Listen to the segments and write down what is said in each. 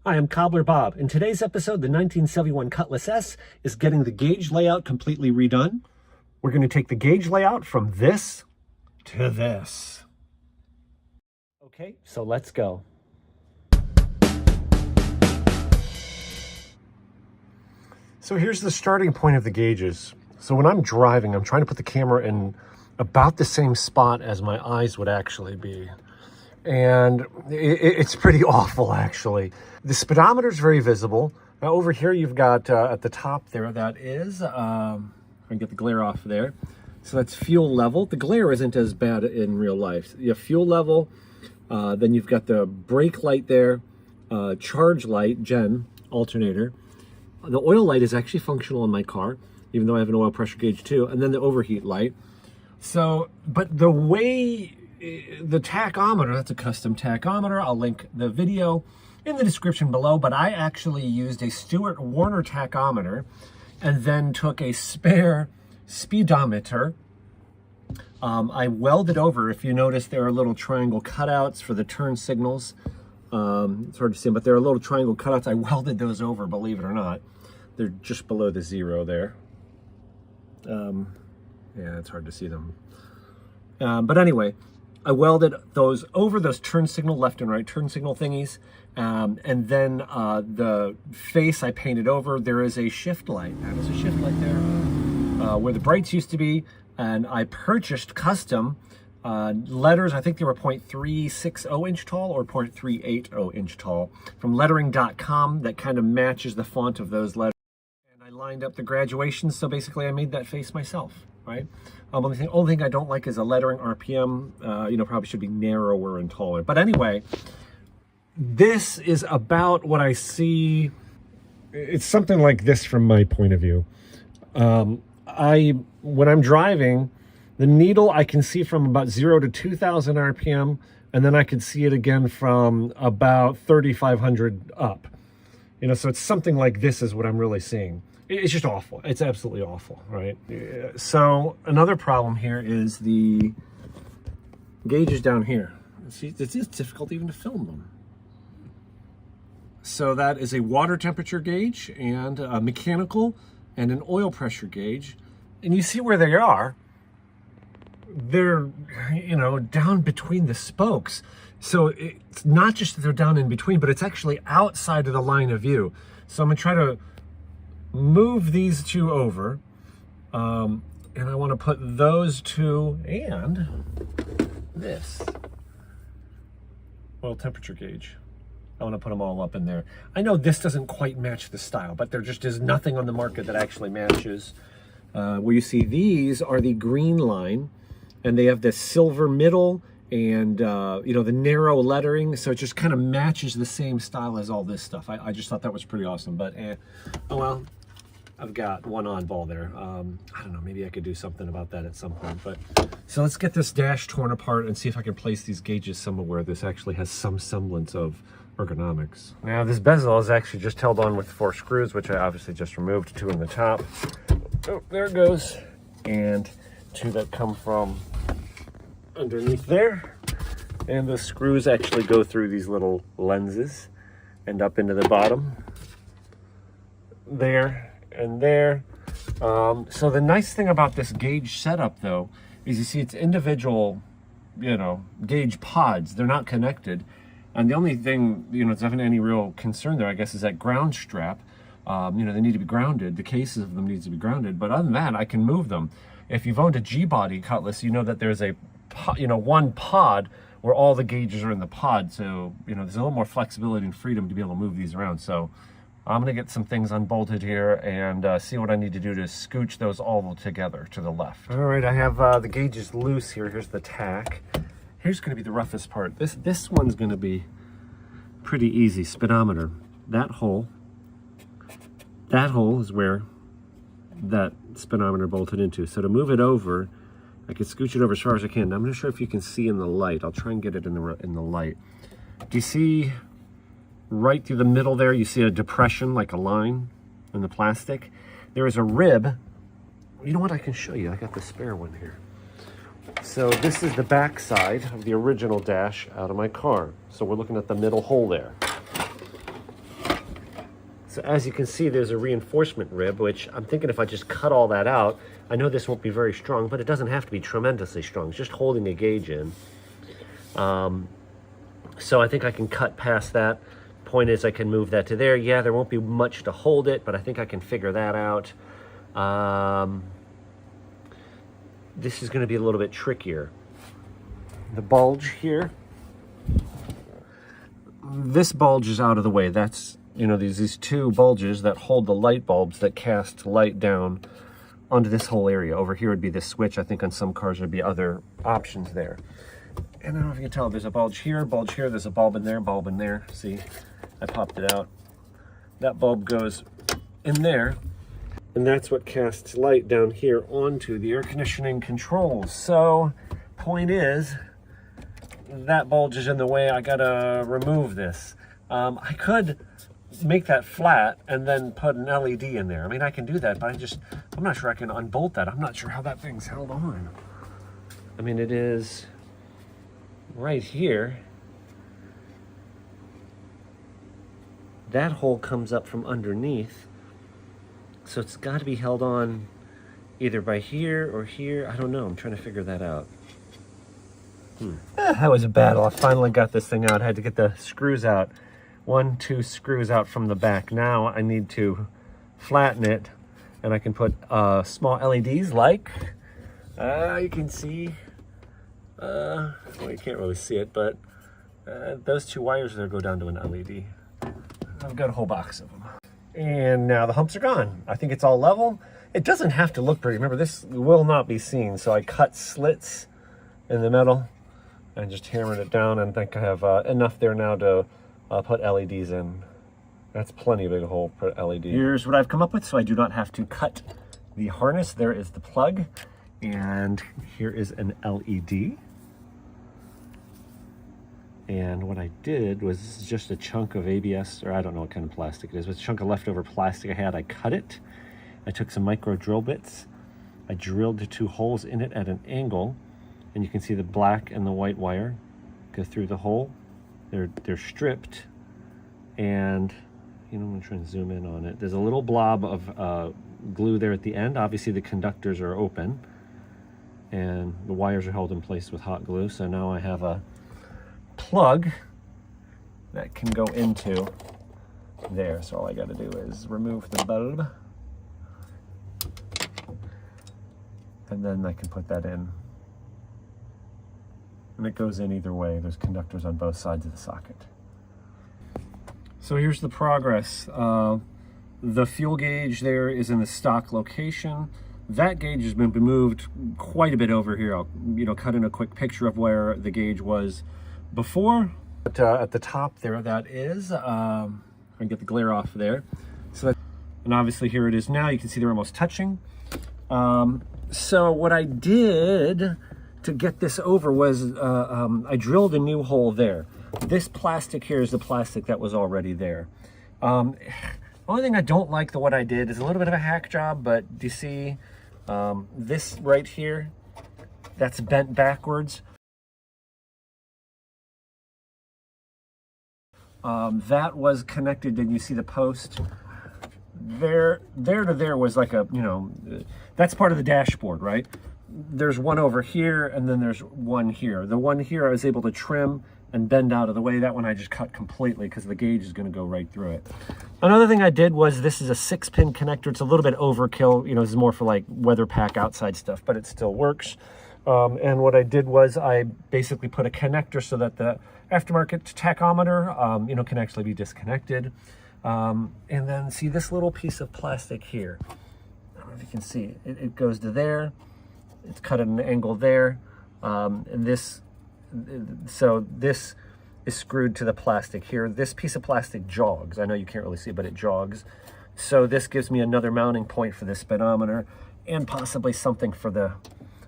Hi, I'm Cobbler Bob. In today's episode, the 1971 Cutlass S is getting the gauge layout completely redone. We're going to take the gauge layout from this to this. Okay, so let's go. So here's the starting point of the gauges. So when I'm driving, I'm trying to put the camera in about the same spot as my eyes would actually be. And it's pretty awful, actually. The speedometer is very visible. Now over here, you've got at the top there, that is, I can get the glare off there. So that's fuel level. The glare isn't as bad in real life. You have fuel level, then you've got the brake light there, charge light, gen, alternator. The oil light is actually functional in my car, even though I have an oil pressure gauge too, and then the overheat light. So, but the way the tachometer, that's a custom tachometer. I'll link the video in the description below, but I actually used a Stewart Warner tachometer and then took a spare speedometer. I welded over, if you notice, there are little triangle cutouts for the turn signals. It's hard to see, but there are little triangle cutouts. I welded those over, believe it or not. They're just below the zero there. Yeah, it's hard to see them. But anyway, I welded those over those turn signal, left and right turn signal thingies. And then the face I painted over. There is a shift light. That is a shift light there, where the brights used to be. And I purchased custom letters. I think they were 0.360 inch tall or 0.380 inch tall from lettering.com that kind of matches the font of those letters. And I lined up the graduations. So basically I made that face myself, right? Only thing I don't like is a lettering RPM. Probably should be narrower and taller. But anyway, this is about what I see. It's something like this from my point of view. When I'm driving, the needle I can see from about 0 to 2,000 RPM, and then I can see it again from about 3,500 up. So it's something like this is what I'm really seeing. It's just awful. It's absolutely awful, right? So another problem here is the gauges down here. See, it's difficult even to film them. So that is a water temperature gauge and a mechanical and an oil pressure gauge. And you see where they are. They're, down between the spokes. So it's not just that they're down in between, but it's actually outside of the line of view. So I'm gonna try to move these two over. And I wanna put those two and this oil temperature gauge. I want to put them all up in there. I know this doesn't quite match the style, but there just is nothing on the market that actually matches. Where you see these are the green line, and they have this silver middle and, the narrow lettering. So it just kind of matches the same style as all this stuff. I just thought that was pretty awesome, but oh well, I've got one oddball there. I don't know, maybe I could do something about that at some point. But so let's get this dash torn apart and see if I can place these gauges somewhere where this actually has some semblance of ergonomics. Now this bezel is actually just held on with 4 screws, which I obviously just removed, 2 in the top. Oh, there it goes. And 2 that come from underneath there. And the screws actually go through these little lenses and up into the bottom. There and there. So the nice thing about this gauge setup though, is you see it's individual, gauge pods. They're not connected. And the only thing, that's having any real concern there, I guess, is that ground strap. They need to be grounded. The cases of them need to be grounded. But other than that, I can move them. If you've owned a G-body Cutlass, you know that there's a, one pod where all the gauges are in the pod. So, there's a little more flexibility and freedom to be able to move these around. So I'm going to get some things unbolted here and see what I need to do to scooch those all together to the left. All right, I have the gauges loose here. Here's the tack. Here's going to be the roughest part. This one's going to be pretty easy. Speedometer. That hole is where that speedometer bolted into. So to move it over, I can scooch it over as far as I can. Now, I'm not sure if you can see in the light. I'll try and get it in the light. Do you see right through the middle there? You see a depression, like a line in the plastic. There is a rib. You know what? I can show you. I got the spare one here. So this is the back side of the original dash out of my car. So we're looking at the middle hole there. So as you can see, there's a reinforcement rib, which I'm thinking if I just cut all that out, I know this won't be very strong, but it doesn't have to be tremendously strong. It's just holding a gauge in. So I think I can cut past that. Point is, I can move that to there. Yeah, there won't be much to hold it, but I think I can figure that out. This is going to be a little bit trickier. The bulge here. This bulge is out of the way. That's, you know, these two bulges that hold the light bulbs that cast light down onto this whole area. Over here would be the switch. I think on some cars there'd be other options there. And I don't know if you can tell, there's a bulge here, there's a bulb in there. See, I popped it out. That bulb goes in there, and that's what casts light down here onto the air conditioning controls. So, point is, that bulge is in the way. I gotta remove this. I could make that flat and then put an LED in there. I mean, I can do that, but I'm not sure I can unbolt that. I'm not sure how that thing's held on. I mean, it is right here. That hole comes up from underneath, so it's got to be held on either by here or here. I don't know. I'm trying to figure that out. That was a battle. I finally got this thing out. I had to get the screws out. 2 screws out from the back. Now I need to flatten it, and I can put small LEDs like you can see. Well, you can't really see it, but those 2 wires there go down to an LED. I've got a whole box of them. And now the humps are gone. I think it's all level. It doesn't have to look pretty. Remember, this will not be seen, so I cut slits in the metal and just hammered it down, and I think I have enough there now to put LEDs in. That's plenty big hole for LED. Here's what I've come up with, so I do not have to cut the harness. There is the plug, and here is an LED. And what I did was, this is just a chunk of ABS, or I don't know what kind of plastic it is, but it's a chunk of leftover plastic I had. I cut it. I took some micro drill bits. I drilled 2 holes in it at an angle, and you can see the black and the white wire go through the hole. They're stripped, and you know, I'm trying to zoom in on it. There's a little blob of glue there at the end. Obviously the conductors are open, and the wires are held in place with hot glue. So now I have a plug that can go into there. So all I got to do is remove the bulb, and then I can put that in. And it goes in either way. There's conductors on both sides of the socket. So here's the progress. The fuel gauge there is in the stock location. That gauge has been moved quite a bit over here. I'll cut in a quick picture of where the gauge was before. But at the top there, that is. I can get the glare off there. And obviously here it is now. You can see they're almost touching. So what I did to get this over was I drilled a new hole there. This plastic here is the plastic that was already there. The only thing I don't like what I did is a little bit of a hack job, but do you see this right here? That's bent backwards. That was connected, and you see the post there to there was like a, that's part of the dashboard, right? There's one over here, and then there's one here. The one here I was able to trim and bend out of the way. That one I just cut completely because the gauge is going to go right through it. Another thing I did was, this is a 6-pin connector. It's a little bit overkill. This is more for like weather pack outside stuff, but it still works. And what I did was I basically put a connector so that the aftermarket tachometer, can actually be disconnected. And then see this little piece of plastic here. I don't know if you can see it. It goes to there. It's cut at an angle there, and this is screwed to the plastic here. This piece of plastic jogs. I know you can't really see, but it jogs. So this gives me another mounting point for the speedometer, and possibly something for the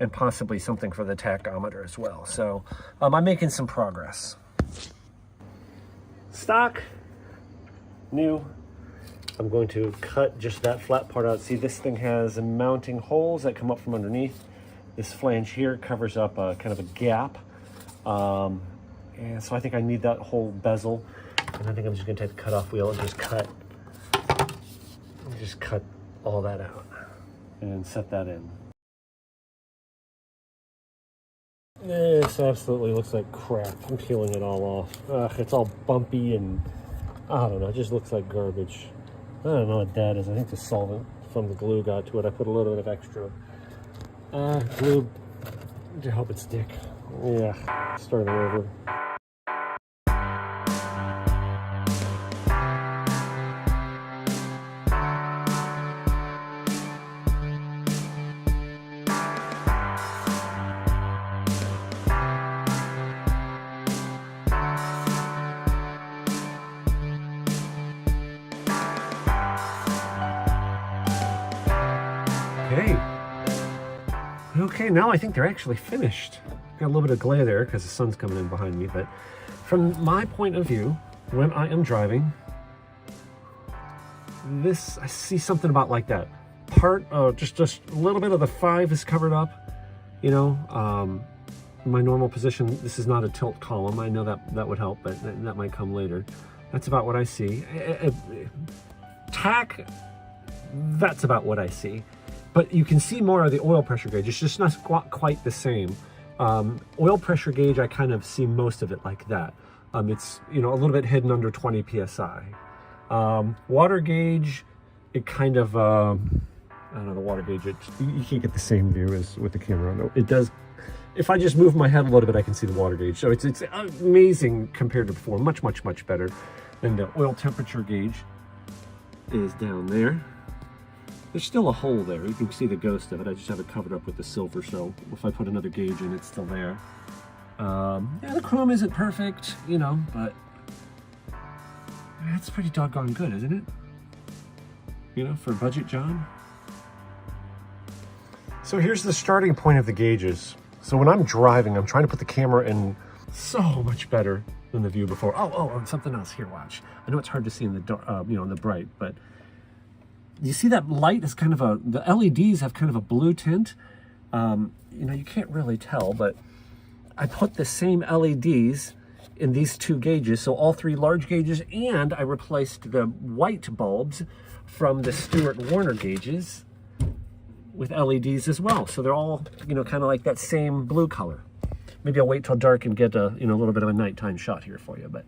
tachometer as well. So I'm making some progress. Stock, new. I'm going to cut just that flat part out. See, this thing has mounting holes that come up from underneath. This flange here covers up kind of a gap. And so I think I need that whole bezel. And I think I'm just gonna take the cutoff wheel and just cut Just cut all that out and set that in. This absolutely looks like crap. I'm peeling it all off. Ugh, it's all bumpy and I don't know, it just looks like garbage. I don't know what that is. I think the solvent from the glue got to it. I put a little bit of extra glue to help it stick. Yeah, starting over. Okay, now I think they're actually finished. Got a little bit of glare there because the sun's coming in behind me, but from my point of view, when I am driving, this, I see something about like that. Just a little bit of the 5 is covered up, you know, my normal position. This is not a tilt column. I know that would help, but that might come later. That's about what I see. Tack, that's about what I see. But you can see more of the oil pressure gauge. It's just not quite the same. Oil pressure gauge, I kind of see most of it like that. It's, you know, a little bit hidden under 20 PSI. Water gauge, it kind of, I don't know, the water gauge, you can't get the same view as with the camera on. It does, if I just move my head a little bit, I can see the water gauge. So it's amazing compared to before, much better. And the oil temperature gauge is down there. There's still a hole there. You can see the ghost of it. I just have it covered up with the silver, so if I put another gauge in, it's still there. Yeah, the chrome isn't perfect, you know, but that's pretty doggone good, isn't it? You know, for a budget job. So here's the starting point of the gauges. So when I'm driving, I'm trying to put the camera in so much better than the view before. Oh, something else here, watch. I know it's hard to see in the dark, you know, in the bright, but you see that light is kind of the LEDs have kind of a blue tint. You know, you can't really tell, but I put the same LEDs in these 2 gauges, so all 3 large gauges, and I replaced the white bulbs from the Stewart Warner gauges with LEDs as well. So they're all, you know, kind of like that same blue color. Maybe I'll wait till dark and get a, you know, a little bit of a nighttime shot here for you, but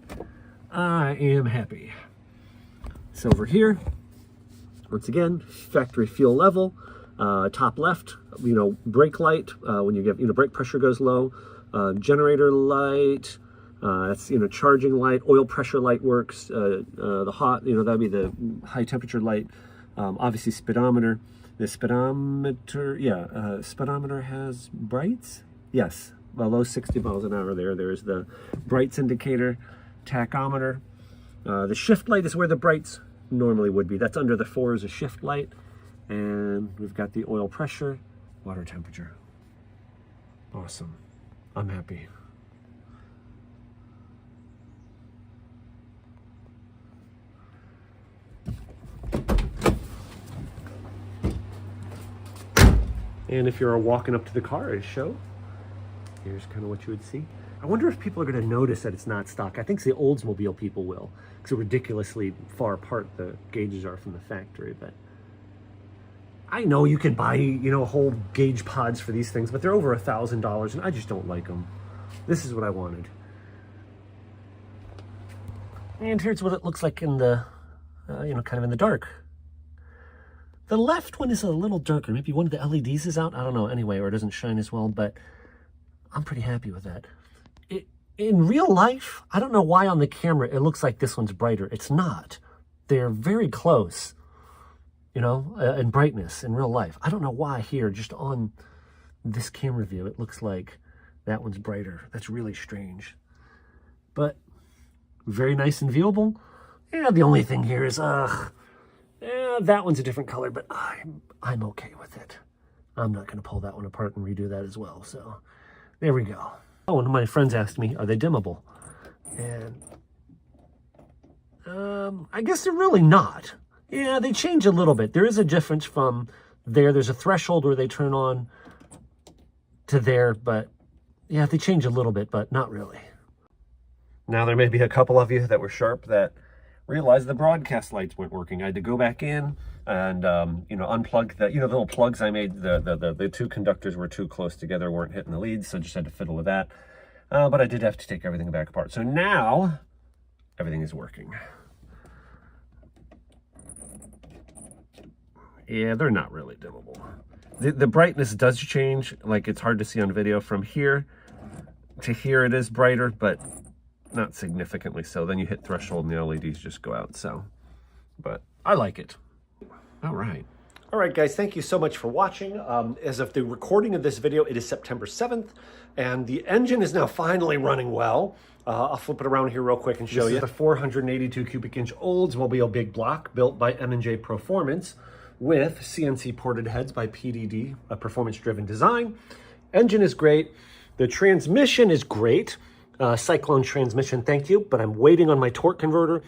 I am happy. So over here, once again, factory fuel level, top left, you know, brake light, when you get, you know, brake pressure goes low, generator light, that's, you know, charging light, oil pressure light works, the hot, you know, that'd be the high temperature light, obviously speedometer. The speedometer, yeah, speedometer has brights? Yes, below 60 miles an hour there. There's the brights indicator, tachometer. The shift light is where the brights normally would be. That's under the 4 is a shift light, and we've got the oil pressure, water temperature. Awesome. I'm happy. And if you're walking up to the car and show, here's kind of what you would see. I wonder if people are going to notice that it's not stock. I think the Oldsmobile people will, because ridiculously far apart the gauges are from the factory. But I know you can buy, you know, whole gauge pods for these things, but they're over $1,000, and I just don't like them. This is what I wanted. And here's what it looks like in the, you know, kind of in the dark. The left one is a little darker. Maybe one of the LEDs is out. I don't know. Anyway, or it doesn't shine as well, but I'm pretty happy with that. In real life, I don't know why on the camera it looks like this one's brighter. It's not. They're very close, you know, in brightness in real life. I don't know why here, just on this camera view, it looks like that one's brighter. That's really strange. But very nice and viewable. Yeah, the only thing here is, that one's a different color, but I'm okay with it. I'm not going to pull that one apart and redo that as well. So there we go. Oh, one of my friends asked me, are they dimmable? And I guess they're really not. Yeah, they change a little bit. There is a difference from there. There's a threshold where they turn on to there, but yeah, they change a little bit, but not really. Now, there may be a couple of you that were sharp that realized the broadcast lights weren't working. I had to go back in and, you know, unplug the, you know, the little plugs I made. The two conductors were too close together, weren't hitting the leads, so just had to fiddle with that. But I did have to take everything back apart. So now everything is working. Yeah, they're not really dimmable. The brightness does change. Like, it's hard to see on video. From here to here it is brighter, but not significantly so. Then you hit threshold and the LEDs just go out. So, but I like it. All right. All right, guys, thank you so much for watching. As of the recording of this video, it is September 7th, and the engine is now finally running well. I'll flip it around here real quick and show you. This is the 482 cubic inch Oldsmobile big block built by M&J Performance with CNC ported heads by PDD, a performance-driven design. Engine is great. The transmission is great. Cyclone transmission, thank you, but I'm waiting on my torque converter.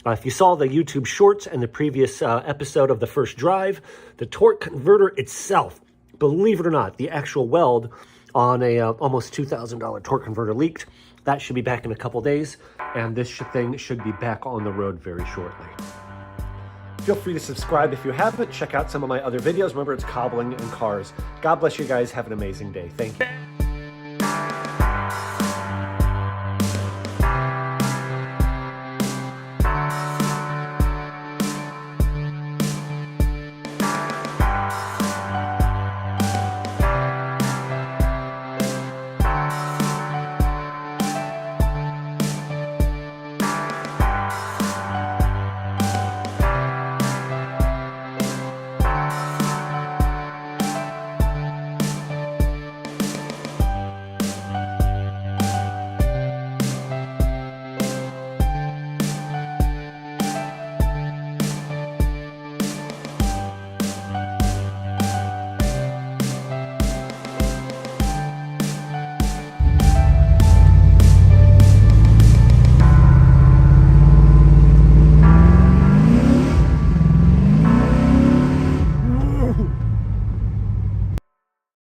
If you saw the YouTube shorts and the previous episode of the first drive, the torque converter itself, believe it or not, the actual weld on a almost $2,000 torque converter leaked. That should be back in a couple days, and this thing should be back on the road very shortly. Feel free to subscribe if you haven't. Check out some of my other videos. Remember, it's cobbling and cars. God bless you guys. Have an amazing day. Thank you.